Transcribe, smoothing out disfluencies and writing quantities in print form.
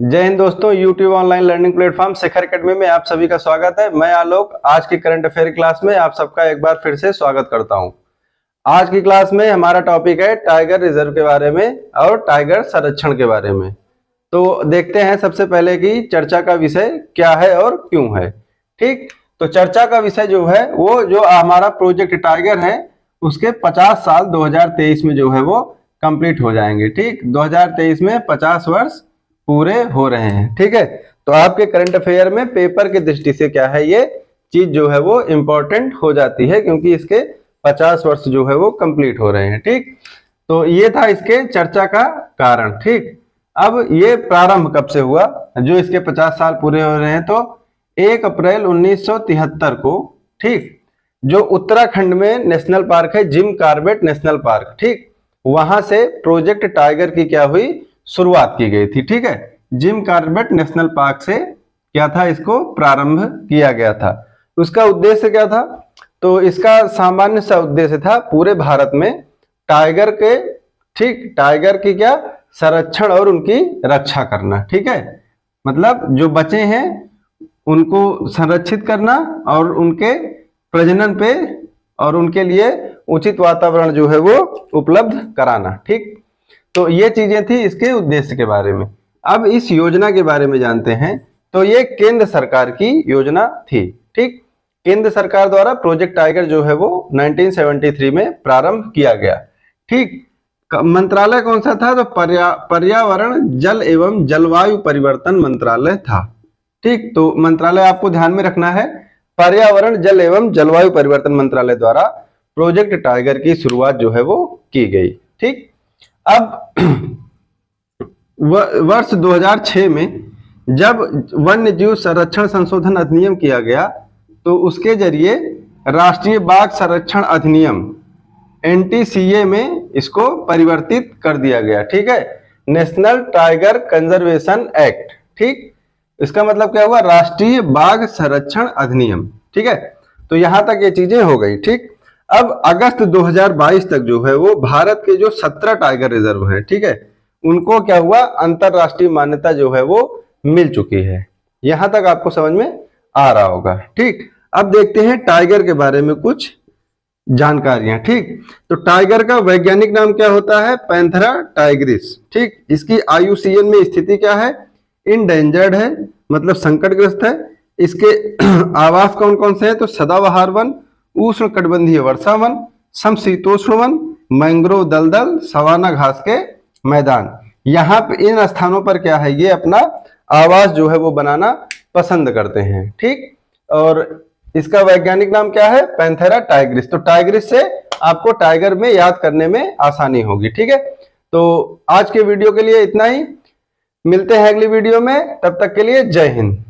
जय हिंद दोस्तों। YouTube online learning platform शिखर academy में आप सभी का स्वागत है। मैं आलोक आज की करंट अफेयर क्लास में आप सबका एक बार फिर से स्वागत करता हूं। आज की क्लास में हमारा टॉपिक है टाइगर रिजर्व के बारे में और टाइगर संरक्षण के बारे में। तो देखते हैं सबसे पहले कि चर्चा का विषय क्या है और क्यों है। ठीक, तो चर्चा का विषय जो है वो जो हमारा प्रोजेक्ट टाइगर है उसके 50 साल 2023 में जो है वो कंप्लीट हो जाएंगे। ठीक, 2023 में 50 वर्ष पूरे हो रहे हैं। ठीक है, तो आपके करंट अफेयर में पेपर की दृष्टि से क्या है, ये चीज जो है वो इंपॉर्टेंट हो जाती है क्योंकि इसके 50 वर्ष जो है वो कंप्लीट हो रहे हैं। ठीक, तो ये था इसके चर्चा का कारण। ठीक, अब ये प्रारंभ कब से हुआ जो इसके 50 साल पूरे हो रहे हैं, तो 1 अप्रैल 1973 को, ठीक, जो उत्तराखंड में नेशनल पार्क है जिम कॉर्बेट नेशनल पार्क, ठीक, वहां से प्रोजेक्ट टाइगर की क्या हुई, शुरुआत की गई थी। ठीक है, जिम कॉर्बेट नेशनल पार्क से क्या था, इसको प्रारंभ किया गया था। उसका उद्देश्य क्या था, तो इसका सामान्य सा उद्देश्य था पूरे भारत में टाइगर के, ठीक, टाइगर की क्या संरक्षण और उनकी रक्षा करना। ठीक है, मतलब जो बचे हैं उनको संरक्षित करना और उनके प्रजनन पे और उनके लिए उचित वातावरण जो है वो उपलब्ध कराना। ठीक, तो ये चीजें थी इसके उद्देश्य के बारे में। अब इस योजना के बारे में जानते हैं। तो ये केंद्र सरकार की योजना थी। ठीक, केंद्र सरकार द्वारा प्रोजेक्ट टाइगर जो है वो 1973 में प्रारंभ किया गया। ठीक, मंत्रालय कौन सा था, तो पर्यावरण जल एवं जलवायु परिवर्तन मंत्रालय था। ठीक, तो मंत्रालय आपको ध्यान में रखना है, पर्यावरण जल एवं जलवायु परिवर्तन मंत्रालय द्वारा प्रोजेक्ट टाइगर की शुरुआत जो है वो की गई। ठीक, अब वर्ष 2006 में जब वन्य जीव संरक्षण संशोधन अधिनियम किया गया तो उसके जरिए राष्ट्रीय बाघ संरक्षण अधिनियम NTCA में इसको परिवर्तित कर दिया गया। ठीक है, नेशनल टाइगर कंजर्वेशन एक्ट। ठीक, इसका मतलब क्या हुआ, राष्ट्रीय बाघ संरक्षण अधिनियम। ठीक है, तो यहां तक ये चीजें हो गई। ठीक, अब अगस्त 2022 तक जो है वो भारत के जो 17 टाइगर रिजर्व हैं, ठीक है, उनको क्या हुआ, अंतरराष्ट्रीय मान्यता जो है वो मिल चुकी है। यहां तक आपको समझ में आ रहा होगा। ठीक, अब देखते हैं टाइगर के बारे में कुछ जानकारियां। ठीक, तो टाइगर का वैज्ञानिक नाम क्या होता है, पैंथेरा टाइग्रिस। ठीक, इसकी IUCN में स्थिति क्या है, इंडेंजर्ड है, मतलब संकटग्रस्त है। इसके आवास कौन कौन से हैं, तो सदाबहार वन, उष्ण कटिबंधीय वर्षा वन, समशीतोष्ण वन, मैंग्रोव दलदल, सवाना घास के मैदान। यहाँ पे इन स्थानों पर क्या है, ये अपना आवास जो है वो बनाना पसंद करते हैं। ठीक, और इसका वैज्ञानिक नाम क्या है, पैंथेरा टाइग्रिस। तो टाइग्रिस से आपको टाइगर में याद करने में आसानी होगी। ठीक है, तो आज के वीडियो के लिए इतना ही, मिलते हैं अगली वीडियो में, तब तक के लिए जय हिंद।